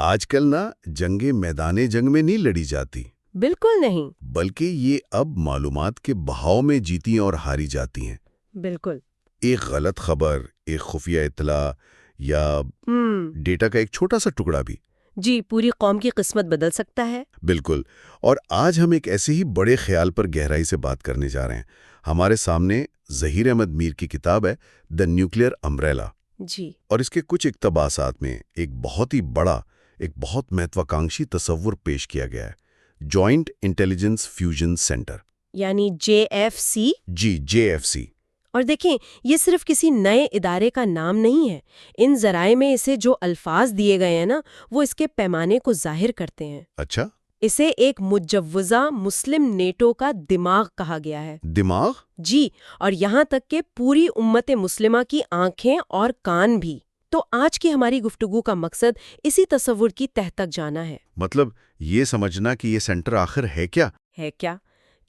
آج کل نا جنگیں میدان جنگ میں نہیں لڑی جاتی، بالکل نہیں۔ بلکہ یہ اب معلومات کے بہاؤ میں جیتی اور ہاری جاتی ہیں۔ بالکل۔ ایک غلط خبر، ایک خفیہ اطلاع یا ڈیٹا کا ایک چھوٹا سا ٹکڑا بھی جی پوری قوم کی قسمت بدل سکتا ہے۔ بالکل۔ اور آج ہم ایک ایسے ہی بڑے خیال پر گہرائی سے بات کرنے جا رہے ہیں۔ ہمارے سامنے ظہیر احمد میر کی کتاب ہے دی نیوکلیئر امبریلا، جی۔ اور اس کے کچھ اقتباسات میں ایک بہت ہی بڑا، ایک بہت مہتواکانکشی تصور پیش کیا گیا ہے، جوائنٹ انٹیلیجنس فیوژن سینٹر، یعنی JFC۔ جی JFC۔ اور دیکھیں یہ صرف کسی نئے ادارے کا نام نہیں ہے، ان ذرائع میں اسے جو الفاظ دیے گئے ہیں نا وہ اس کے پیمانے کو ظاہر کرتے ہیں۔ اچھا۔ اسے ایک مجوزہ مسلم نیٹو کا دماغ کہا گیا ہے۔ دماغ؟ جی، اور یہاں تک کہ پوری امت مسلمہ کی آنکھیں اور کان بھی۔ تو آج کی ہماری گفتگو کا مقصد اسی تصور کی تہ تک جانا ہے۔ مطلب یہ سمجھنا کہ یہ سینٹر آخر ہے کیا؟ ہے کیا؟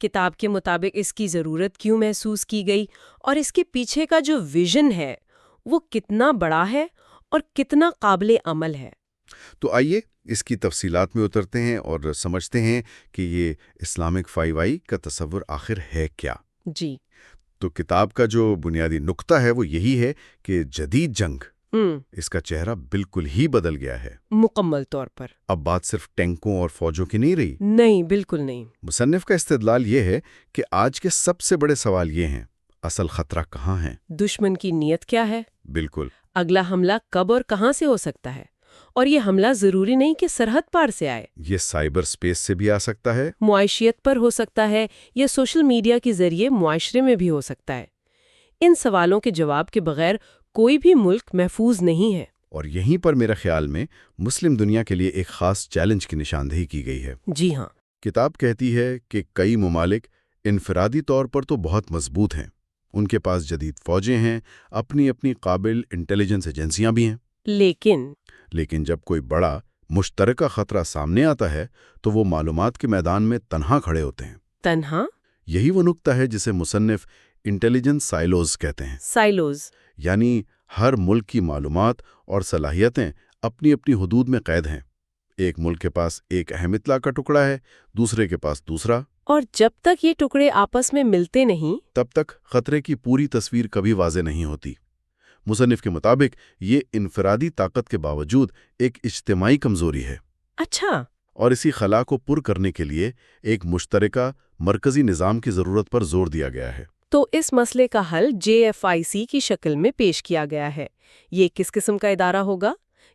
کتاب کے مطابق اس کی ضرورت کیوں محسوس کی گئی، اور اس کے پیچھے کا جو ویژن ہے وہ کتنا بڑا ہے اور کتنا قابل عمل ہے۔ تو آئیے اس کی تفصیلات میں اترتے ہیں اور سمجھتے ہیں کہ یہ اسلامک 5I کا تصور آخر ہے کیا۔ جی۔ تو کتاب کا جو بنیادی نقطہ ہے وہ یہی ہے کہ جدید جنگ، اس کا چہرہ بالکل ہی بدل گیا ہے، مکمل طور پر۔ اب بات صرف ٹینکوں اور فوجوں کی نہیں رہی۔ نہیں، بالکل نہیں۔ مصنف کا استدلال یہ ہے کہ آج کے سب سے بڑے سوال یہ ہیں، اصل خطرہ کہاں ہے؟ دشمن کی نیت کیا ہے؟ بالکل۔ اگلا حملہ کب اور کہاں سے ہو سکتا ہے؟ اور یہ حملہ ضروری نہیں کہ سرحد پار سے آئے، یہ سائبر سپیس سے بھی آ سکتا ہے، معاشیت پر ہو سکتا ہے، یا سوشل میڈیا کے ذریعے معاشرے میں بھی ہو سکتا ہے۔ ان سوالوں کے جواب کے بغیر کوئی بھی ملک محفوظ نہیں ہے۔ اور یہیں پر میرے خیال میں مسلم دنیا کے لیے ایک خاص چیلنج کی نشاندہی کی گئی ہے۔ جی ہاں۔ کتاب کہتی ہے کہ کئی ممالک انفرادی طور پر تو بہت مضبوط ہیں، ان کے پاس جدید فوجیں ہیں، اپنی اپنی قابل انٹیلیجنس ایجنسیاں بھی ہیں، لیکن جب کوئی بڑا مشترکہ خطرہ سامنے آتا ہے تو وہ معلومات کے میدان میں تنہا کھڑے ہوتے ہیں۔ تنہا؟ یہی وہ نقطہ ہے جسے مصنف انٹیلیجنس سائلوز کہتے ہیں۔ سائلوز یعنی ہر ملک کی معلومات اور صلاحیتیں اپنی اپنی حدود میں قید ہیں۔ ایک ملک کے پاس ایک اہم اطلاع کا ٹکڑا ہے، دوسرے کے پاس دوسرا، اور جب تک یہ ٹکڑے آپس میں ملتے نہیں تب تک خطرے کی پوری تصویر کبھی واضح نہیں ہوتی۔ مصنف کے مطابق یہ انفرادی طاقت کے باوجود ایک اجتماعی کمزوری ہے۔ اچھا۔ اور اسی خلا کو پر کرنے کے لیے ایک مشترکہ مرکزی نظام کی ضرورت پر زور دیا گیا ہے۔ تو اس مسئلے کا حل JFIC کی شکل میں پیش کیا گیا ہے۔ یہ کس قسم کا ادارہ ہوگا؟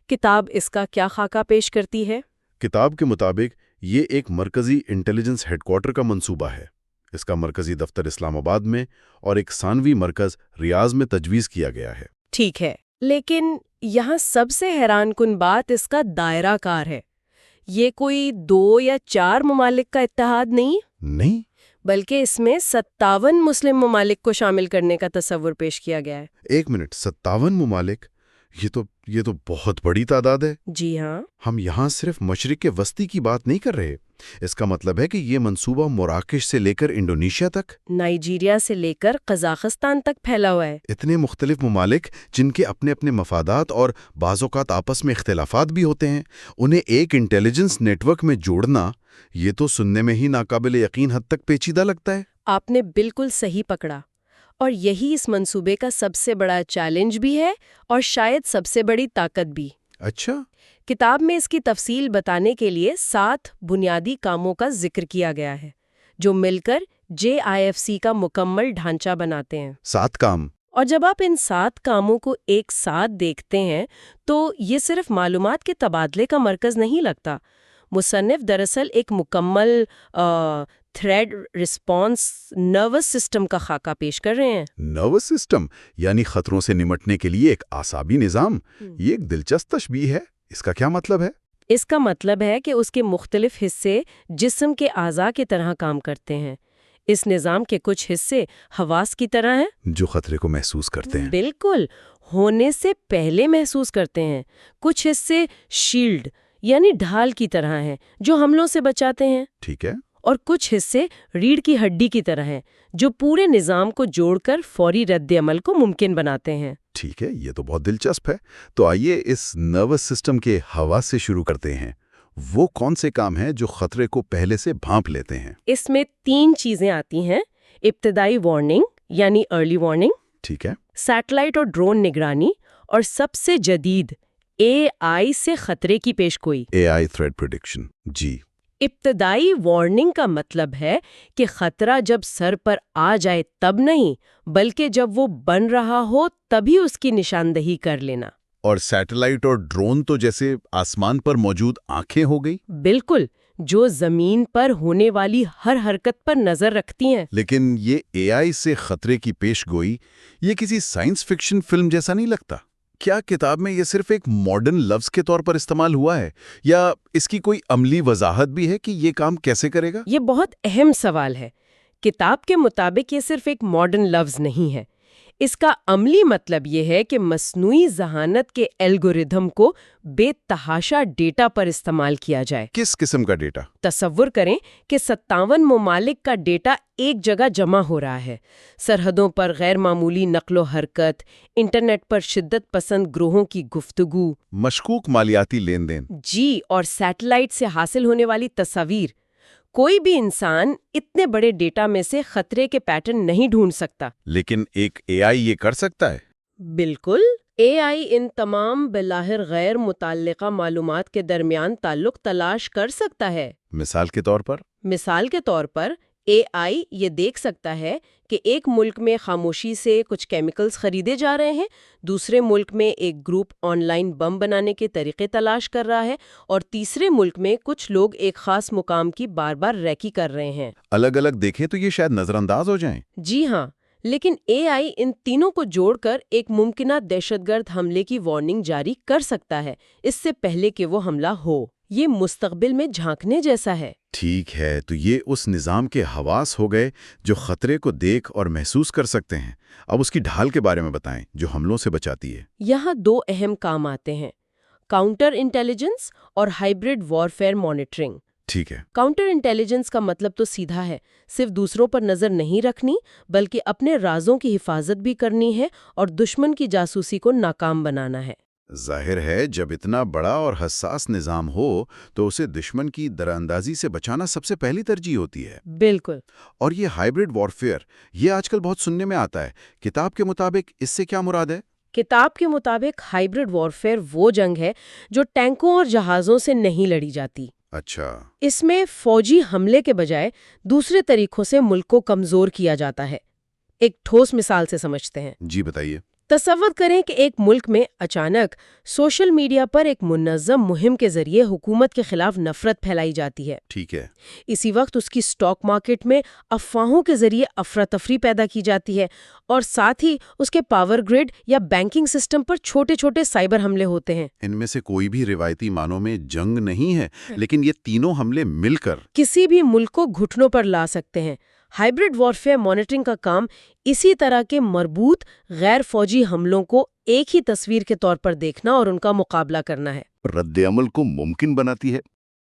کتاب اس کا کیا خاکہ پیش کرتی ہے؟ کتاب کے مطابق یہ ایک مرکزی انٹیلیجنس ہیڈ کوارٹر کا منصوبہ ہے۔ اس کا مرکزی دفتر اسلام آباد میں اور ایک ثانوی مرکز ریاض میں تجویز کیا گیا ہے۔ ٹھیک ہے، لیکن یہاں سب سے حیران کن بات اس کا دائرہ کار ہے۔ یہ کوئی 2 یا 4 ممالک کا اتحاد نہیں، بلکہ اس میں 57 مسلم ممالک کو شامل کرنے کا تصور پیش کیا گیا ہے۔ 1 منٹ، 57 ممالک؟ یہ تو بہت بڑی تعداد ہے۔ جی ہاں۔ ہم یہاں صرف مشرق وسطی کی بات نہیں کر رہے، اس کا مطلب ہے کہ یہ منصوبہ مراکش سے لے کر انڈونیشیا تک، نائجیریا سے لے کر قزاقستان تک پھیلا ہوا ہے۔ اتنے مختلف ممالک جن کے اپنے اپنے مفادات اور بعض اوقات آپس میں اختلافات بھی ہوتے ہیں، انہیں ایک انٹیلیجنس نیٹ ورک میں جوڑنا، یہ تو سننے میں ہی ناقابل یقین حد تک پیچیدہ لگتا ہے۔ آپ نے بالکل صحیح پکڑا، اور یہی اس منصوبے کا سب سے بڑا چیلنج بھی ہے اور شاید سب سے بڑی طاقت بھی۔ اچھا۔ کتاب میں اس کی تفصیل بتانے کے لیے 7 بنیادی کاموں کا ذکر کیا گیا ہے جو مل کر JIFC کا مکمل ڈھانچہ بناتے ہیں۔ 7 کام؟ اور جب آپ ان 7 کاموں کو ایک ساتھ دیکھتے ہیں تو یہ صرف معلومات کے تبادلے کا مرکز نہیں لگتا۔ مصنف دراصل ایک مکمل تھریڈ رسپانس نروس سسٹم کا خاکہ پیش کر رہے ہیں۔ نروس سسٹم یعنی خطروں سے نمٹنے کے لیے ایک اعصابی نظام۔ یہ ایک دلچسپ تشبیہ ہے، اس کا کیا مطلب ہے؟ اس کا مطلب ہے کہ اس کے مختلف حصے جسم کے اعضاء کی طرح کام کرتے ہیں۔ اس نظام کے کچھ حصے حواس کی طرح ہیں جو خطرے کو محسوس کرتے ہیں۔ بالکل، ہونے سے پہلے محسوس کرتے ہیں۔ کچھ حصے شیلڈ یعنی ڈھال کی طرح ہیں جو حملوں سے بچاتے ہیں۔ ٹھیک ہے۔ اور کچھ حصے ریڑھ کی ہڈی کی طرح ہیں جو پورے نظام کو جوڑ کر فوری رد عمل کو ممکن بناتے ہیں۔ ٹھیک ہے، یہ تو بہت دلچسپ ہے۔ تو آئیے اس نروس سسٹم کے حواس سے شروع کرتے ہیں۔ وہ کون سے کام ہیں جو خطرے کو پہلے سے بھانپ لیتے ہیں؟ اس میں 3 چیزیں آتی ہیں: ابتدائی وارننگ یعنی ارلی وارننگ، ٹھیک ہے، سیٹلائٹ اور ڈرون نگرانی، اور سب سے جدید اے آئی سے خطرے کی پیشگوئی۔ AI threat prediction. جی، ابتدائی وارننگ کا مطلب ہے کہ خطرہ جب سر پر آ جائے تب نہیں، بلکہ جب وہ بن رہا ہو تبھی اس کی نشاندہی کر لینا۔ اور سیٹلائٹ اور ڈرون تو جیسے آسمان پر موجود آنکھیں ہو گئی؟ بالکل، جو زمین پر ہونے والی ہر حرکت پر نظر رکھتی ہیں۔ لیکن یہ AI سے خطرے کی پیش گوئی، یہ کسی سائنس فکشن فلم جیسا نہیں لگتا؟ کیا کتاب میں یہ صرف ایک ماڈرن لفظ کے طور پر استعمال ہوا ہے، یا اس کی کوئی عملی وضاحت بھی ہے کہ یہ کام کیسے کرے گا؟ یہ بہت اہم سوال ہے۔ کتاب کے مطابق یہ صرف ایک ماڈرن لفظ نہیں ہے۔ اس کا عملی مطلب یہ ہے کہ مصنوعی ذہانت کے الگوریدھم کو بے تحاشا ڈیٹا پر استعمال کیا جائے۔ کس قسم کا ڈیٹا؟ تصور کریں کہ 57 ممالک کا ڈیٹا ایک جگہ جمع ہو رہا ہے۔ سرحدوں پر غیر معمولی نقل و حرکت، انٹرنیٹ پر شدت پسند گروہوں کی گفتگو، مشکوک مالیاتی لین دین۔ جی، اور سیٹلائٹ سے حاصل ہونے والی تصاویر۔ کوئی بھی انسان اتنے بڑے ڈیٹا میں سے خطرے کے پیٹرن نہیں ڈھونڈ سکتا۔ لیکن ایک AI یہ کر سکتا ہے؟ بالکل، AI ان تمام بظاہر غیر متعلقہ معلومات کے درمیان تعلق تلاش کر سکتا ہے۔ مثال کے طور پر؟ مثال کے طور پر AI یہ دیکھ سکتا ہے کہ ایک ملک میں خاموشی سے کچھ کیمیکلز خریدے جا رہے ہیں، دوسرے ملک میں ایک گروپ آن لائن بم بنانے کے طریقے تلاش کر رہا ہے، اور تیسرے ملک میں کچھ لوگ ایک خاص مقام کی بار بار ریکی کر رہے ہیں۔ الگ الگ دیکھیں تو یہ شاید نظر انداز ہو جائیں۔ جی ہاں، لیکن AI ان تینوں کو جوڑ کر ایک ممکنہ دہشت گرد حملے کی وارننگ جاری کر سکتا ہے، اس سے پہلے کہ وہ حملہ ہو۔ یہ مستقبل میں جھانکنے جیسا ہے۔ ٹھیک ہے، تو یہ اس نظام کے حواس ہو گئے جو خطرے کو دیکھ اور محسوس کر سکتے ہیں۔ اب اس کی ڈھال کے بارے میں بتائیں جو حملوں سے بچاتی ہے۔ یہاں 2 اہم کام آتے ہیں: کاؤنٹر انٹیلیجنس اور ہائبرڈ وارفیئر مانیٹرنگ۔ ٹھیک ہے، کاؤنٹر انٹیلیجنس کا مطلب تو سیدھا ہے، صرف دوسروں پر نظر نہیں رکھنی بلکہ اپنے رازوں کی حفاظت بھی کرنی ہے اور دشمن کی جاسوسی کو ناکام بنانا ہے۔ ظاہر ہے جب اتنا بڑا اور حساس نظام ہو تو اسے دشمن کی دراندازی سے بچانا سب سے پہلی ترجیح ہوتی ہے۔ بالکل۔ اور یہ ہائبرڈ وارفیئر، یہ آج کل بہت سننے میں آتا ہے۔ کتاب کے مطابق اس سے کیا مراد ہے؟ کتاب کے مطابق ہائبرڈ وارفیئر وہ جنگ ہے جو ٹینکوں اور جہازوں سے نہیں لڑی جاتی۔ اچھا، اس میں فوجی حملے کے بجائے دوسرے طریقوں سے ملک کو کمزور کیا جاتا ہے۔ ایک ٹھوس مثال سے سمجھتے ہیں۔ جی بتائیے۔ تصور کریں کہ ایک ملک میں اچانک سوشل میڈیا پر ایک منظم مہم کے ذریعے حکومت کے خلاف نفرت پھیلائی جاتی ہے۔ ٹھیک ہے، اسی وقت اس کی سٹاک مارکیٹ میں افواہوں کے ذریعے افراتفری پیدا کی جاتی ہے، اور ساتھ ہی اس کے پاور گریڈ یا بینکنگ سسٹم پر چھوٹے چھوٹے سائبر حملے ہوتے ہیں۔ ان میں سے کوئی بھی روایتی معنوں میں جنگ نہیں ہے، لیکن یہ تینوں حملے مل کر کسی بھی ملک کو گھٹنوں پر لا سکتے ہیں۔ ہائبرڈ وارفیئر مانیٹرنگ کا کام اسی طرح کے مربوط غیر فوجی حملوں کو ایک ہی تصویر کے طور پر دیکھنا اور ان کا مقابلہ کرنا ہے۔ رد عمل کو ممکن بناتی ہے۔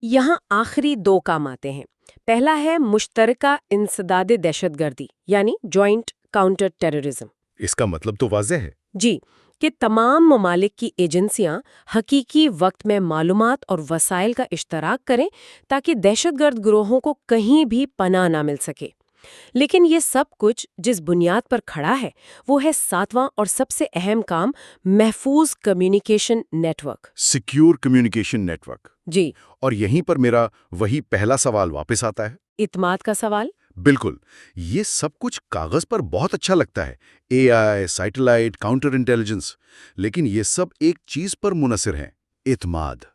یہاں آخری 2 کام آتے ہیں۔ پہلا ہے مشترکہ انسداد دہشت گردی یعنی جوائنٹ کاؤنٹر ٹیررزم۔ اس کا مطلب تو واضح ہے۔ جی، کہ تمام ممالک کی ایجنسیاں حقیقی وقت میں معلومات اور وسائل کا اشتراک کریں تاکہ دہشت گرد گروہوں کو کہیں بھی پناہ نہ مل سکے۔ لیکن یہ سب کچھ جس بنیاد پر کھڑا ہے وہ ہے 7واں اور سب سے اہم کام، محفوظ communication network. Secure communication network. جی، اور یہیں پر میرا وہی پہلا سوال واپس آتا ہے۔ اعتماد کا سوال۔ بالکل، یہ سب کچھ کاغذ پر بہت اچھا لگتا ہے، AI، سیٹلائٹ، کاؤنٹر انٹیلیجنس، لیکن یہ سب ایک چیز پر منحصر ہے: اعتماد۔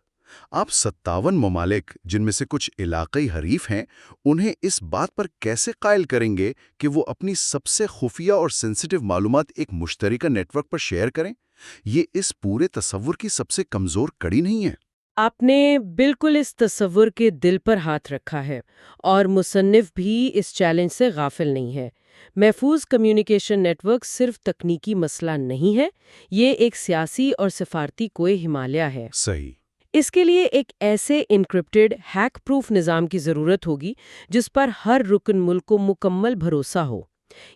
آپ 57 ممالک، جن میں سے کچھ علاقائی حریف ہیں، انہیں اس بات پر کیسے قائل کریں گے کہ وہ اپنی سب سے خفیہ اور سینسٹیو معلومات ایک مشترکہ نیٹ ورک پر شیئر کریں؟ یہ اس پورے تصور کی سب سے کمزور کڑی نہیں ہے؟ آپ نے بالکل اس تصور کے دل پر ہاتھ رکھا ہے، اور مصنف بھی اس چیلنج سے غافل نہیں ہے۔ محفوظ کمیونیکیشن نیٹ ورک صرف تکنیکی مسئلہ نہیں ہے، یہ ایک سیاسی اور سفارتی کوہ ہمالیہ ہے۔ صحیح۔ اس کے لیے ایک ایسے انکرپٹڈ ہیک پروف نظام کی ضرورت ہوگی جس پر ہر رکن ملک کو مکمل بھروسہ ہو۔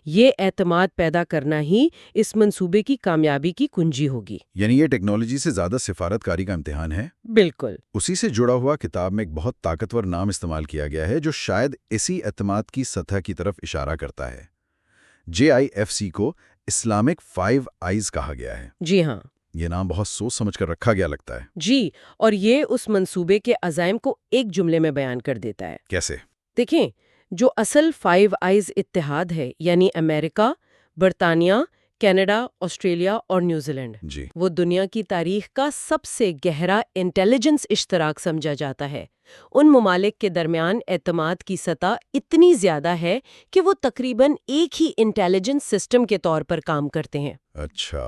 یہ اعتماد پیدا کرنا ہی اس منصوبے کی کامیابی کی کنجی ہوگی۔ یعنی یہ ٹیکنالوجی سے زیادہ سفارتکاری کا امتحان ہے؟ بالکل۔ اسی سے جڑا ہوا کتاب میں ایک بہت طاقتور نام استعمال کیا گیا ہے جو شاید اسی اعتماد کی سطح کی طرف اشارہ کرتا ہے۔ JIFC کو اسلامک 5 آئیز کہا گیا ہے۔ جی ہاں، یہ نام بہت سوچ سمجھ کر رکھا گیا لگتا ہے۔ جی، اور یہ اس منصوبے کے عزائم کو ایک جملے میں بیان کر دیتا ہے۔ کیسے؟ دیکھیں، جو اصل 5 آئیز اتحاد ہے، یعنی امریکہ، برطانیہ، کینیڈا، آسٹریلیا اور نیوزی لینڈ، جی، وہ دنیا کی تاریخ کا سب سے گہرا انٹیلیجنس اشتراک سمجھا جاتا ہے۔ ان ممالک کے درمیان اعتماد کی سطح اتنی زیادہ ہے کہ وہ تقریباً ایک ہی انٹیلیجنس سسٹم کے طور پر کام کرتے ہیں۔ اچھا۔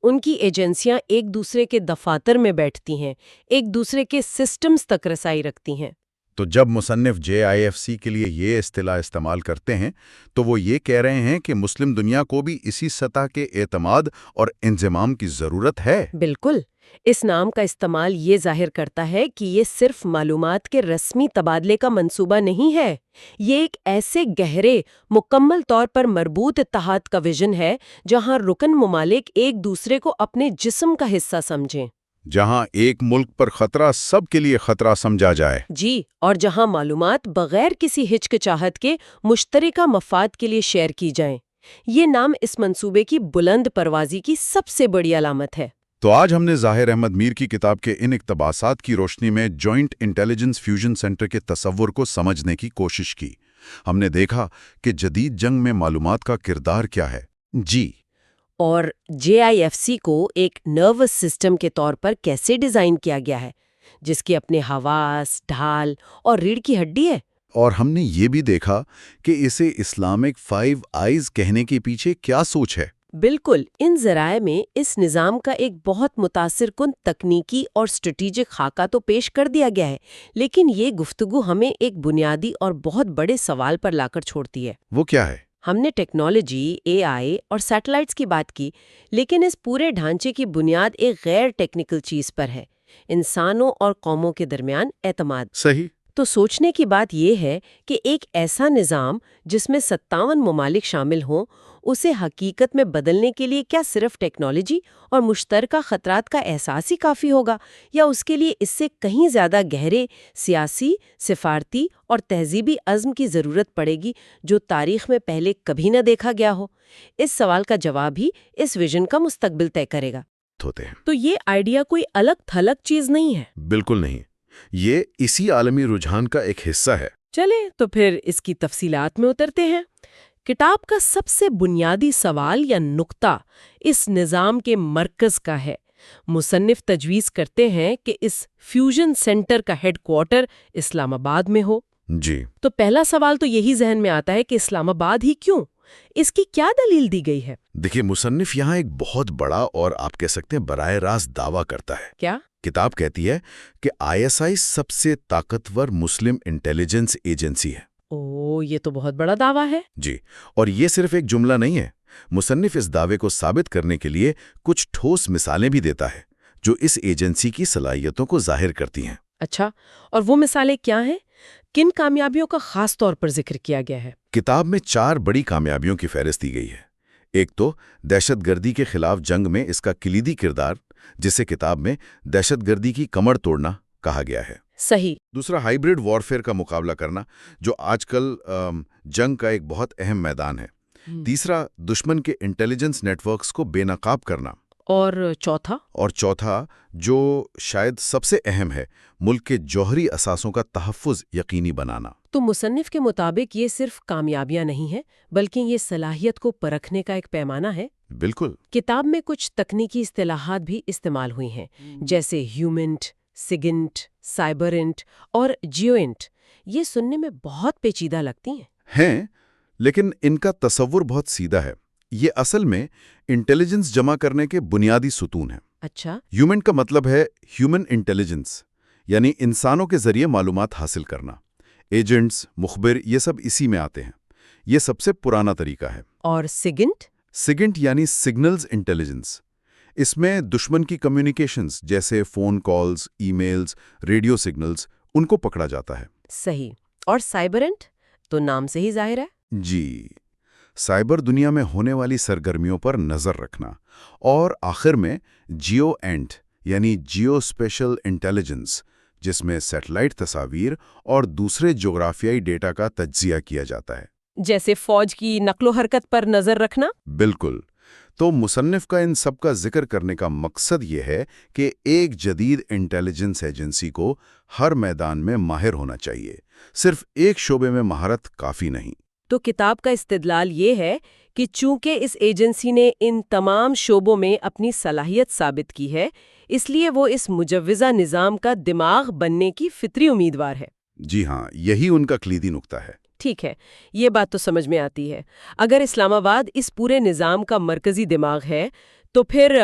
ان کی ایجنسیاں ایک دوسرے کے دفاتر میں بیٹھتی ہیں، ایک دوسرے کے سسٹمز تک رسائی رکھتی ہیں۔ تو جب مصنف JIFC کے لیے یہ اصطلاح استعمال کرتے ہیں تو وہ یہ کہہ رہے ہیں کہ مسلم دنیا کو بھی اسی سطح کے اعتماد اور انضمام کی ضرورت ہے۔ بالکل۔ اس نام کا استعمال یہ ظاہر کرتا ہے کہ یہ صرف معلومات کے رسمی تبادلے کا منصوبہ نہیں ہے، یہ ایک ایسے گہرے، مکمل طور پر مربوط اتحاد کا ویژن ہے جہاں رکن ممالک ایک دوسرے کو اپنے جسم کا حصہ سمجھیں۔ جہاں ایک ملک پر خطرہ سب کے لیے خطرہ سمجھا جائے۔ جی، اور جہاں معلومات بغیر کسی ہچکچاہٹ کے مشترکہ مفاد کے لیے شیئر کی جائیں۔ یہ نام اس منصوبے کی بلند پروازی کی سب سے بڑی علامت ہے۔ تو آج ہم نے ظاہر احمد میر کی کتاب کے ان اقتباسات کی روشنی میں جوائنٹ انٹیلیجنس فیوژن سینٹر کے تصور کو سمجھنے کی کوشش کی۔ ہم نے دیکھا کہ جدید جنگ میں معلومات کا کردار کیا ہے۔ جی، اور JIFC کو ایک نروس سسٹم کے طور پر کیسے ڈیزائن کیا گیا ہے، جس کے اپنے حواس، ڈھال اور ریڑھ کی ہڈی ہے۔ اور ہم نے یہ بھی دیکھا کہ اسے اسلامک 5 آئیز کہنے کے پیچھے کیا سوچ ہے۔ بالکل، ان ذرائع میں اس نظام کا ایک بہت متاثر کن تکنیکی اور اسٹریٹجک خاکہ تو پیش کر دیا گیا ہے، لیکن یہ گفتگو ہمیں ایک بنیادی اور بہت بڑے سوال پر لا کر چھوڑتی ہے۔ وہ کیا ہے؟ ہم نے ٹیکنالوجی، AI اور سیٹلائٹس کی بات کی، لیکن اس پورے ڈھانچے کی بنیاد ایک غیر ٹیکنیکل چیز پر ہے: انسانوں اور قوموں کے درمیان اعتماد۔ صحیح۔ تو سوچنے کی بات یہ ہے کہ ایک ایسا نظام جس میں 57 ممالک شامل ہوں، اسے حقیقت میں بدلنے کے لیے کیا صرف ٹیکنالوجی اور مشترکہ خطرات کا احساس ہی کافی ہوگا، یا اس کے لیے اس سے کہیں زیادہ گہرے سیاسی، سفارتی اور تہذیبی عزم کی ضرورت پڑے گی جو تاریخ میں پہلے کبھی نہ دیکھا گیا ہو؟ اس سوال کا جواب ہی اس ویژن کا مستقبل طے کرے گا۔ تو یہ آئیڈیا کوئی الگ تھلگ چیز نہیں ہے۔ بالکل نہیں، یہ اسی عالمی رجحان کا ایک حصہ ہے۔ چلیں تو پھر اس کی تفصیلات میں اترتے ہیں۔ کتاب کا سب سے بنیادی سوال یا نقطہ اس نظام کے مرکز کا ہے۔ مصنف تجویز کرتے ہیں کہ اس فیوژن سینٹر کا ہیڈ کوارٹر اسلام آباد میں ہو۔ جی، تو پہلا سوال تو یہی ذہن میں آتا ہے کہ اسلام آباد ہی کیوں؟ اس کی کیا دلیل دی گئی ہے؟ دیکھیے، مصنف یہاں ایک بہت بڑا اور آپ کہہ سکتے ہیں براہ راست دعویٰ کرتا ہے۔ کیا؟ کتاب کہتی ہے کہ ISI سب سے طاقتور مسلم انٹیلیجنس ایجنسی ہے۔ یہ تو بہت بڑا دعویٰ ہے۔ جی، اور یہ صرف ایک جملہ نہیں ہے۔ مصنف اس دعوے کو ثابت کرنے کے لیے کچھ ٹھوس مثالیں بھی دیتا ہے جو اس ایجنسی کی صلاحیتوں کو ظاہر کرتی ہیں۔ اچھا، اور وہ مثالیں کیا ہیں؟ کن کامیابیوں کا خاص طور پر ذکر کیا گیا ہے؟ کتاب میں 4 بڑی کامیابیوں کی فہرست دی گئی ہے۔ ایک تو دہشت گردی کے خلاف جنگ میں اس کا کلیدی کردار، جسے کتاب میں دہشت گردی کی کمر توڑنا کہا گیا ہے۔ صحیح۔ دوسرا ہائیبرڈ وارفیئر کا مقابلہ کرنا، جو آج کل جنگ کا ایک بہت اہم میدان ہے۔ تیسرا دشمن کے انٹیلیجنس نیٹ ورکس کو بے نقاب کرنا۔ اور چوتھا جو شاید سب سے اہم ہے، ملک کے جوہری اثاثوں کا تحفظ یقینی بنانا۔ تو مصنف کے مطابق یہ صرف کامیابیاں نہیں ہیں، بلکہ یہ صلاحیت کو پرکھنے کا ایک پیمانہ ہے۔ بالکل۔ کتاب میں کچھ تکنیکی اصطلاحات بھی استعمال ہوئی ہیں، جیسے ہیومنٹ، سیگنٹ، سائبرنٹ اور جیوئنٹ۔ یہ سننے میں بہت پیچیدہ لگتی ہیں، لیکن ان کا تصور بہت سیدھا ہے۔ یہ اصل میں انٹیلیجنس جمع کرنے کے بنیادی ستون ہیں۔ اچھا۔ ہیومن کا مطلب ہے ہیومن انٹیلیجنس، یعنی انسانوں کے ذریعے معلومات حاصل کرنا۔ ایجنٹس، مخبر، یہ سب اسی میں آتے ہیں۔ یہ سب سے پرانا طریقہ ہے۔ اور سیگنٹ؟ سیگنٹ یعنی سگنلز انٹیلیجنس۔ اس میں دشمن کی کمیونیکیشنز جیسے phone calls, e mails, radio signals ان کو پکڑا جاتا ہے۔ صحیح۔ اور سائبرنٹ تو نام سے ہی ظاہر ہے۔ جی، سائبر دنیا میں ہونے والی سرگرمیوں پر نظر رکھنا، اور آخر میں جیو اینٹ یعنی جیو اسپیشل انٹیلیجنس، جس میں سیٹلائٹ تصاویر اور دوسرے جغرافیائی ڈیٹا کا تجزیہ کیا جاتا ہے۔ جیسے فوج کی نقل و حرکت پر نظر رکھنا؟ بالکل۔ تو مصنف کا ان سب کا ذکر کرنے کا مقصد یہ ہے کہ ایک جدید انٹیلیجنس ایجنسی کو ہر میدان میں ماہر ہونا چاہیے، صرف ایک شعبے میں مہارت کافی نہیں۔ تو کتاب کا استدلال یہ ہے کہ چونکہ اس ایجنسی نے ان تمام شعبوں میں اپنی صلاحیت ثابت کی ہے، اس لیے وہ اس مجوزہ نظام کا دماغ بننے کی فطری امیدوار ہے۔ جی ہاں، یہی ان کا کلیدی نقطہ ہے۔ ٹھیک ہے، یہ بات تو سمجھ میں آتی ہے۔ اگر اسلام آباد اس پورے نظام کا مرکزی دماغ ہے تو پھر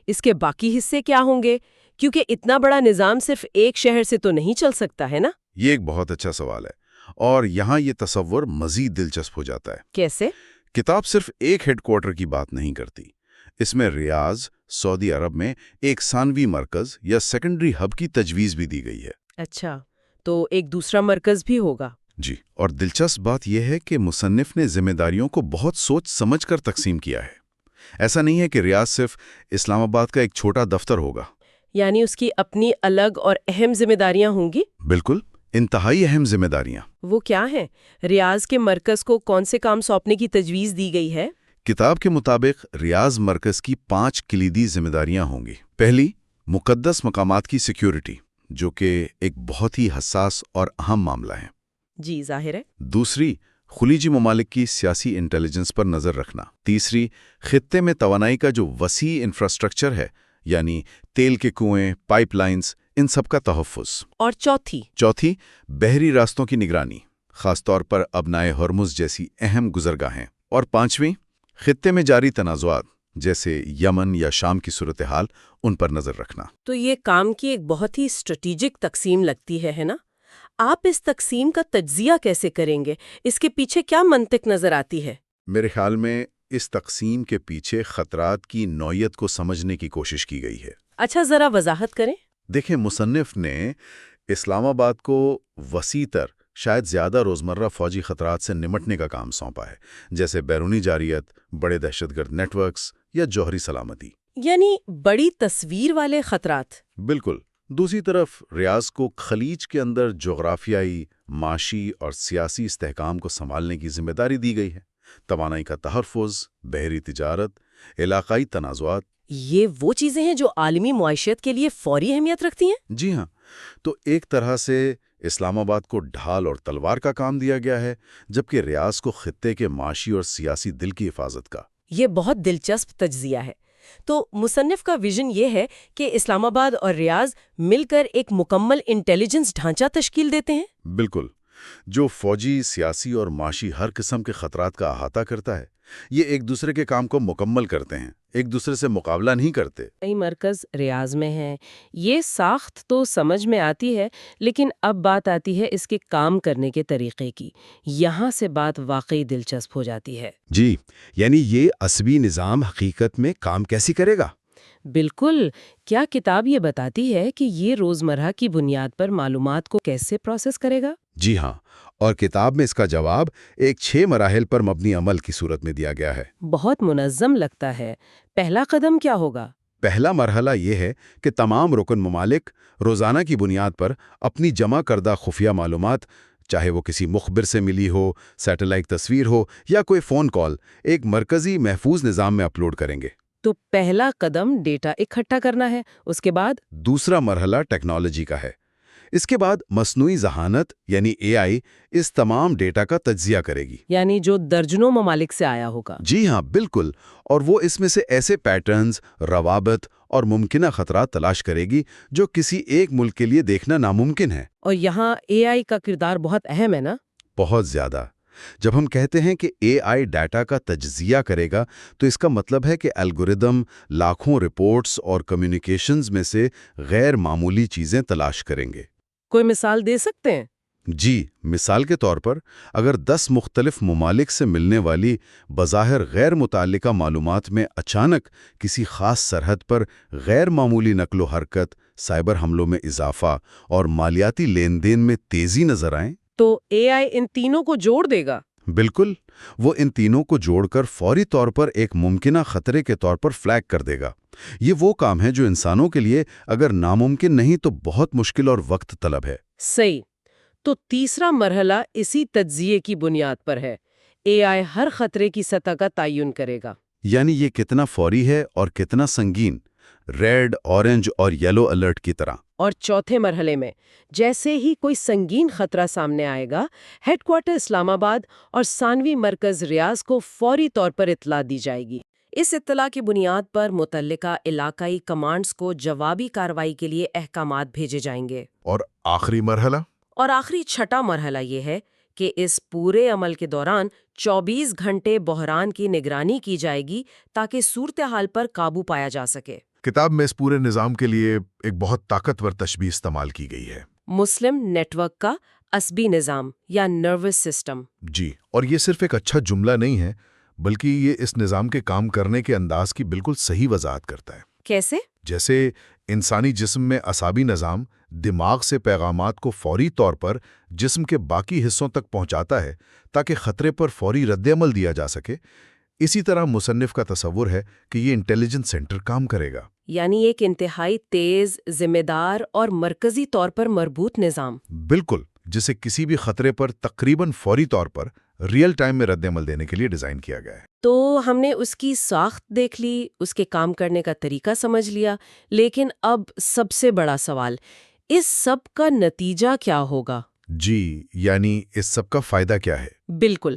اس کے باقی حصے کیا ہوں گے؟ کیونکہ اتنا بڑا نظام صرف ایک شہر سے تو نہیں چل سکتا ہے نا؟ یہ ایک بہت اچھا سوال ہے، اور یہاں یہ تصور مزید دلچسپ ہو جاتا ہے۔ کیسے؟ کتاب صرف ایک ہیڈ کوارٹر کی بات نہیں کرتی، اس میں ریاض، سعودی عرب میں ایک ثانوی مرکز یا سیکنڈری ہب کی تجویز بھی دی گئی ہے۔ اچھا، تو ایک دوسرا مرکز بھی ہوگا؟ جی، اور دلچسپ بات یہ ہے کہ مصنف نے ذمہ داریوں کو بہت سوچ سمجھ کر تقسیم کیا ہے۔ ایسا نہیں ہے کہ ریاض صرف اسلام آباد کا ایک چھوٹا دفتر ہوگا۔ یعنی اس کی اپنی الگ اور اہم ذمہ داریاں ہوں گی؟ بالکل، انتہائی اہم ذمہ داریاں۔ وہ کیا ہیں؟ ریاض کے مرکز کو کون سے کام سونپنے کی تجویز دی گئی ہے؟ کتاب کے مطابق ریاض مرکز کی 5 کلیدی ذمہ داریاں ہوں گی۔ پہلی، مقدس مقامات کی سیکیورٹی، جو کہ ایک بہت ہی حساس اور اہم معاملہ ہے۔ جی، ظاہر ہے۔ دوسری، خلیجی ممالک کی سیاسی انٹیلیجنس پر نظر رکھنا۔ تیسری، خطے میں توانائی کا جو وسیع انفراسٹرکچر ہے، یعنی تیل کے کنویں، پائپ لائنز، ان سب کا تحفظ۔ اور چوتھی، بحری راستوں کی نگرانی، خاص طور پر ابنائے ہرمز جیسی اہم گزرگاہیں۔ اور پانچویں، خطے میں جاری تنازعات جیسے یمن یا شام کی صورتحال، ان پر نظر رکھنا۔ تو یہ کام کی ایک بہت ہی اسٹریٹجک تقسیم لگتی ہے نا؟ آپ اس تقسیم کا تجزیہ کیسے کریں گے؟ اس کے پیچھے کیا منطق نظر آتی ہے؟ میرے خیال میں اس تقسیم کے پیچھے خطرات کی نوعیت کو سمجھنے کی کوشش کی گئی ہے۔ اچھا، ذرا وضاحت کریں۔ دیکھیں، مصنف نے اسلام آباد کو وسیع تر، شاید زیادہ روزمرہ فوجی خطرات سے نمٹنے کا کام سونپا ہے، جیسے بیرونی جارحیت، بڑے دہشت گرد نیٹ ورکس یا جوہری سلامتی۔ یعنی بڑی تصویر والے خطرات۔ بالکل۔ دوسری طرف ریاض کو خلیج کے اندر جغرافیائی، معاشی اور سیاسی استحکام کو سنبھالنے کی ذمہ داری دی گئی ہے۔ توانائی کا تحفظ، بحری تجارت، علاقائی تنازعات۔ یہ وہ چیزیں ہیں جو عالمی معیشت کے لیے فوری اہمیت رکھتی ہیں؟ جی ہاں، تو ایک طرح سے اسلام آباد کو ڈھال اور تلوار کا کام دیا گیا ہے، جبکہ ریاض کو خطے کے معاشی اور سیاسی دل کی حفاظت کا۔ یہ بہت دلچسپ تجزیہ ہے۔ تو مصنف کا ویژن یہ ہے کہ اسلام آباد اور ریاض مل کر ایک مکمل انٹیلیجنس ڈھانچہ تشکیل دیتے ہیں؟ بالکل، جو فوجی، سیاسی اور معاشی ہر قسم کے خطرات کا احاطہ کرتا ہے۔ یہ ایک دوسرے کے کام کو مکمل کرتے ہیں، ایک دوسرے سے مقابلہ نہیں کرتے۔ کئی مرکز ریاض میں ہیں، یہ ساخت تو سمجھ میں آتی ہے، لیکن اب بات آتی ہے اس کے کام کرنے کے طریقے کی۔ یہاں سے بات واقعی دلچسپ ہو جاتی ہے۔ جی، یعنی یہ عصبی نظام حقیقت میں کام کیسی کرے گا؟ بالکل۔ کیا کتاب یہ بتاتی ہے کہ یہ روزمرہ کی بنیاد پر معلومات کو کیسے پروسیس کرے گا؟ جی ہاں، اور کتاب میں اس کا جواب ایک 6 مراحل پر مبنی عمل کی صورت میں دیا گیا ہے۔ بہت منظم لگتا ہے۔ پہلا قدم کیا ہوگا؟ پہلا مرحلہ یہ ہے کہ تمام رکن ممالک روزانہ کی بنیاد پر اپنی جمع کردہ خفیہ معلومات، چاہے وہ کسی مخبر سے ملی ہو، سیٹلائٹ تصویر ہو یا کوئی فون کال، ایک مرکزی محفوظ نظام میں اپلوڈ کریں گے۔ تو پہلا قدم ڈیٹا اکٹھا کرنا ہے، اس کے بعد؟ دوسرا مرحلہ ٹیکنالوجی کا ہے۔ اس کے بعد مصنوعی ذہانت یعنی AI اس تمام ڈیٹا کا تجزیہ کرے گی، یعنی جو درجنوں ممالک سے آیا ہوگا۔ جی ہاں بالکل، اور وہ اس میں سے ایسے پیٹرنز، روابط اور ممکنہ خطرات تلاش کرے گی جو کسی ایک ملک کے لیے دیکھنا ناممکن ہے۔ اور یہاں AI کا کردار بہت اہم ہے نا؟ بہت زیادہ۔ جب ہم کہتے ہیں کہ AI ڈیٹا کا تجزیہ کرے گا تو اس کا مطلب ہے کہ الگوریدم لاکھوں رپورٹس اور کمیونیکیشنز میں سے غیر معمولی چیزیں تلاش کریں گے۔ کوئی مثال دے سکتے ہیں؟ جی، مثال کے طور پر اگر 10 مختلف ممالک سے ملنے والی بظاہر غیر متعلقہ معلومات میں اچانک کسی خاص سرحد پر غیر معمولی نقل و حرکت، سائبر حملوں میں اضافہ اور مالیاتی لین دین میں تیزی نظر آئیں، تو اے آئی ان تینوں کو جوڑ دے گا؟ بالکل، وہ ان تینوں کو جوڑ کر فوری طور پر ایک ممکنہ خطرے کے طور پر فلیگ کر دے گا۔ یہ وہ کام ہے جو انسانوں کے لیے اگر ناممکن نہیں تو بہت مشکل اور وقت طلب ہے۔ صحیح۔ تو تیسرا مرحلہ اسی تجزیے کی بنیاد پر ہے۔ اے آئی ہر خطرے کی سطح کا تعین کرے گا۔ یعنی یہ کتنا فوری ہے اور کتنا سنگین، ریڈ، اورنج اور یلو الرٹ کی طرح۔ اور چوتھے مرحلے میں جیسے ہی کوئی سنگین خطرہ سامنے آئے گا، ہیڈ کوارٹر اسلام آباد اور ثانوی مرکز ریاض کو فوری طور پر اطلاع دی جائے گی۔ اس اطلاع کی بنیاد پر متعلقہ علاقائی کمانڈز کو جوابی کارروائی کے لیے احکامات بھیجے جائیں گے۔ اور آخری مرحلہ؟ اور آخری چھٹا مرحلہ یہ ہے کہ اس پورے عمل کے دوران 24 گھنٹے بحران کی نگرانی کی جائے گی تاکہ صورتحال پر قابو پایا جا سکے۔ کتاب میں اس پورے نظام کے لیے ایک بہت طاقتور تشبیہ استعمال کی گئی ہے، مسلم نیٹ ورک کا عصبی نظام یا نروس سسٹم۔ جی، اور یہ صرف ایک اچھا جملہ نہیں ہے، بلکہ یہ اس نظام کے کام کرنے کے انداز کی بالکل صحیح وضاحت کرتا ہے۔ کیسے؟ جیسے انسانی جسم میں اعصابی نظام دماغ سے پیغامات کو فوری طور پر جسم کے باقی حصوں تک پہنچاتا ہے تاکہ خطرے پر فوری رد عمل دیا جا سکے، اسی طرح مصنف کا تصور ہے کہ یہ انٹیلیجنس سینٹر کام کرے گا۔ یعنی ایک انتہائی تیز، ذمہ دار اور مرکزی طور پر مربوط نظام۔ بالکل، جسے کسی بھی خطرے پر تقریباً فوری طور پر ریئل ٹائم میں رد عمل دینے کے لیے ڈیزائن کیا گیا ہے۔ تو ہم نے اس کی ساخت دیکھ لی، اس کے کام کرنے کا طریقہ سمجھ لیا، لیکن اب سب سے بڑا سوال، اس سب کا نتیجہ کیا ہوگا؟ جی، یعنی اس سب کا فائدہ کیا ہے؟ بالکل۔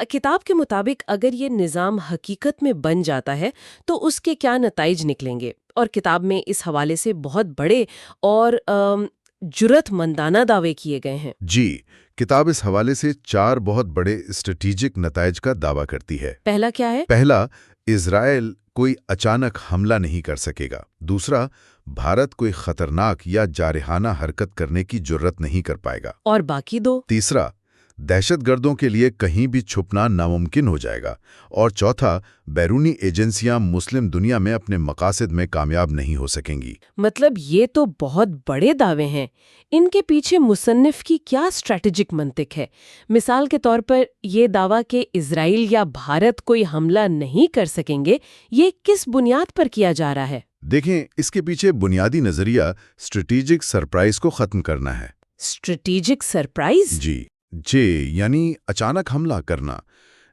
کتاب کے مطابق اگر یہ نظام حقیقت میں بن جاتا ہے تو اس کے کیا نتائج نکلیں گے؟ اور کتاب میں اس حوالے سے بہت بڑے اور جرأت مندانہ دعوے کیے گئے ہیں۔ جی، کتاب اس حوالے سے 4 بہت بڑے اسٹریٹجک نتائج کا دعویٰ کرتی ہے۔ پہلا کیا ہے؟ پہلا، اسرائیل کوئی اچانک حملہ نہیں کر سکے گا۔ دوسرا، بھارت کوئی خطرناک یا جارحانہ حرکت کرنے کی جرأت نہیں کر پائے گا۔ اور باقی 2؟ تیسرا، دہشت گردوں کے لیے کہیں بھی چھپنا ناممکن ہو جائے گا۔ اور چوتھا، بیرونی ایجنسیاں مسلم دنیا میں اپنے مقاصد میں کامیاب نہیں ہو سکیں گی۔ مطلب یہ تو بہت بڑے دعوے ہیں۔ ان کے پیچھے مصنف کی کیا اسٹریٹجک منطق ہے؟ مثال کے طور پر یہ دعویٰ کہ اسرائیل یا بھارت کوئی حملہ نہیں کر سکیں گے، یہ کس بنیاد پر کیا جا رہا ہے؟ دیکھیں، اس کے پیچھے بنیادی نظریہ اسٹریٹجک سرپرائز کو ختم کرنا ہے۔ Strategic surprise? جی، یعنی اچانک حملہ کرنا۔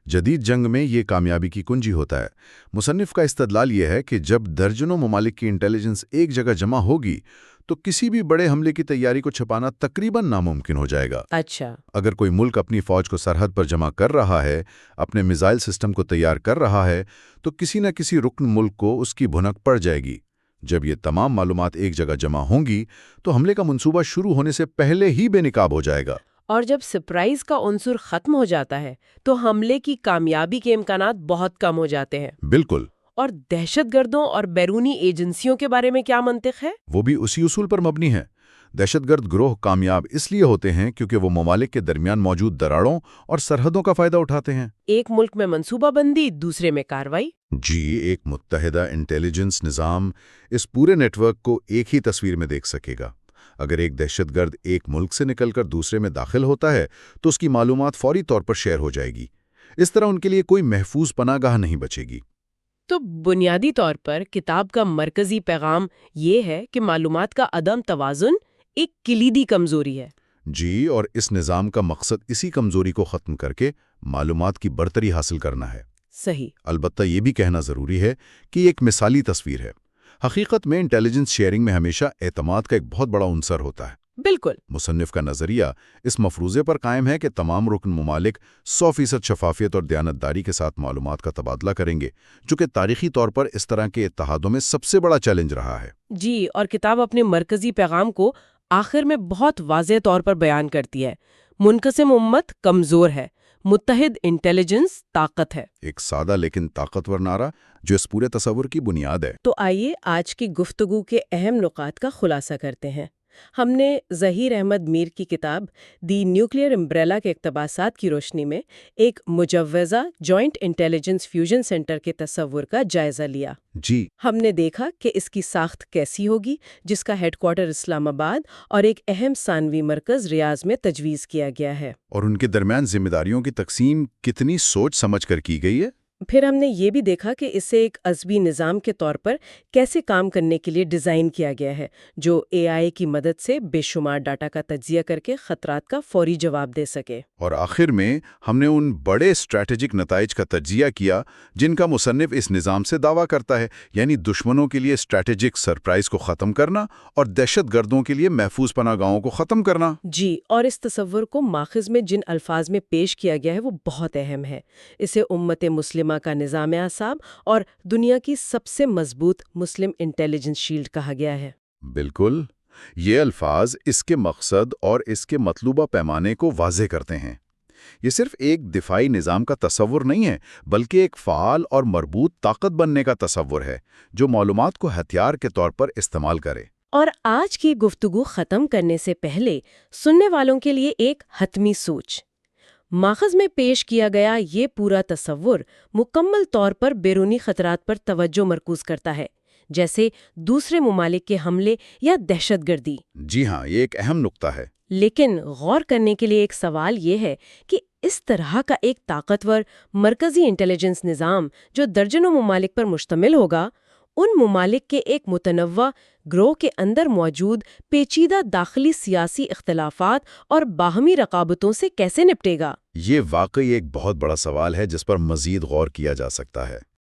جدید جنگ میں یہ کامیابی کی کنجی ہوتا ہے۔ مصنف کا استدلال یہ ہے کہ جب درجنوں ممالک کی انٹیلیجنس ایک جگہ جمع ہوگی تو کسی بھی بڑے حملے کی تیاری کو چھپانا تقریباً ناممکن ہو جائے گا۔ اچھا۔ اگر کوئی ملک اپنی فوج کو سرحد پر جمع کر رہا ہے، اپنے میزائل سسٹم کو تیار کر رہا ہے، تو کسی نہ کسی رکن ملک کو اس کی بھنک پڑ جائے گی۔ جب یہ تمام معلومات ایک جگہ جمع ہوں گی تو حملے کا منصوبہ شروع ہونے سے پہلے ہی بے نقاب ہو جائے گا۔ اور جب سرپرائز کا عنصر ختم ہو جاتا ہے تو حملے کی کامیابی کے امکانات بہت کم ہو جاتے ہیں۔ بالکل۔ اور دہشت گردوں اور بیرونی ایجنسیوں کے بارے میں کیا منطق ہے؟ وہ بھی اسی اصول پر مبنی ہے۔ دہشت گرد گروہ کامیاب اس لیے ہوتے ہیں کیونکہ وہ ممالک کے درمیان موجود دراڑوں اور سرحدوں کا فائدہ اٹھاتے ہیں۔ ایک ملک میں منصوبہ بندی، دوسرے میں کارروائی۔ جی، ایک متحدہ انٹیلیجنس نظام اس پورے نیٹ ورک کو ایک ہی تصویر میں دیکھ سکے گا۔ اگر ایک دہشت گرد ایک ملک سے نکل کر دوسرے میں داخل ہوتا ہے تو اس کی معلومات فوری طور پر شیئر ہو جائے گی۔ اس طرح ان کے لیے کوئی محفوظ پناہ گاہ نہیں بچے گی۔ تو بنیادی طور پر کتاب کا مرکزی پیغام یہ ہے کہ معلومات کا عدم توازن ایک کلیدی کمزوری ہے۔ جی، اور اس نظام کا مقصد اسی کمزوری کو ختم کر کے معلومات کی برتری حاصل کرنا ہے۔ صحیح۔ البتہ یہ بھی کہنا ضروری ہے کہ یہ ایک مثالی تصویر ہے۔ حقیقت میں انٹیلیجنس شیئرنگ میں ہمیشہ اعتماد کا ایک بہت بڑا عنصر ہوتا ہے۔ بالکل۔ مصنف کا نظریہ اس مفروضے پر قائم ہے کہ تمام رکن ممالک 100% شفافیت اور دیانتداری کے ساتھ معلومات کا تبادلہ کریں گے، جو کہ تاریخی طور پر اس طرح کے اتحادوں میں سب سے بڑا چیلنج رہا ہے۔ جی، اور کتاب اپنے مرکزی پیغام کو آخر میں بہت واضح طور پر بیان کرتی ہے۔ منقسم امت کمزور ہے، متحد انٹیلیجنس طاقت ہے۔ ایک سادہ لیکن طاقتور نعرہ جو اس پورے تصور کی بنیاد ہے۔ تو آئیے آج کی گفتگو کے اہم نکات کا خلاصہ کرتے ہیں۔ ہم نے ظہیر احمد میر کی کتاب دی نیوکلیئر امبریلا کے اقتباسات کی روشنی میں ایک مجوزہ جوائنٹ انٹیلیجنس فیوژن سینٹر کے تصور کا جائزہ لیا۔ جی، ہم نے دیکھا کہ اس کی ساخت کیسی ہوگی، جس کا ہیڈ کوارٹر اسلام آباد اور ایک اہم ثانوی مرکز ریاض میں تجویز کیا گیا ہے۔ اور ان کے درمیان ذمہ داریوں کی تقسیم کتنی سوچ سمجھ کر کی گئی ہے۔ پھر ہم نے یہ بھی دیکھا کہ اسے ایک عصبی نظام کے طور پر کیسے کام کرنے کے لیے ڈیزائن کیا گیا ہے، جو اے آئی کی مدد سے بے شمار ڈاٹا کا تجزیہ کر کے خطرات کا فوری جواب دے سکے۔ اور آخر میں ہم نے ان بڑے اسٹریٹجک نتائج کا تجزیہ کیا جن کا مصنف اس نظام سے دعویٰ کرتا ہے، یعنی دشمنوں کے لیے اسٹریٹجک سرپرائز کو ختم کرنا اور دہشت گردوں کے لیے محفوظ پناہ گاہوں کو ختم کرنا۔ جی، اور اس تصور کو ماخذ میں جن الفاظ میں پیش کیا گیا ہے وہ بہت اہم ہے۔ اسے امت مسلمہ کا نظام اعصاب اور دنیا کی سب سے مضبوط مسلم انٹیلیجنس شیلڈ کہا گیا ہے۔ بالکل، یہ الفاظ اس کے مقصد اور اس کے مطلوبہ پیمانے کو واضح کرتے ہیں۔ یہ صرف ایک دفاعی نظام کا تصور نہیں ہے، بلکہ ایک فعال اور مربوط طاقت بننے کا تصور ہے جو معلومات کو ہتھیار کے طور پر استعمال کرے۔ اور آج کی گفتگو ختم کرنے سے پہلے سننے والوں کے لیے ایک حتمی سوچ۔ ماخذ میں پیش کیا گیا یہ پورا تصور مکمل طور پر بیرونی خطرات پر توجہ مرکوز کرتا ہے، جیسے دوسرے ممالک کے حملے یا دہشت گردی۔ جی ہاں، یہ ایک اہم نقطہ ہے۔ لیکن غور کرنے کے لیے ایک سوال یہ ہے کہ اس طرح کا ایک طاقتور مرکزی انٹیلیجنس نظام جو درجنوں ممالک پر مشتمل ہوگا، ان ممالک کے ایک متنوع گروہ کے اندر موجود پیچیدہ داخلی سیاسی اختلافات اور باہمی رقابتوں سے کیسے نپٹے گا؟ یہ واقعی ایک بہت بڑا سوال ہے جس پر مزید غور کیا جا سکتا ہے۔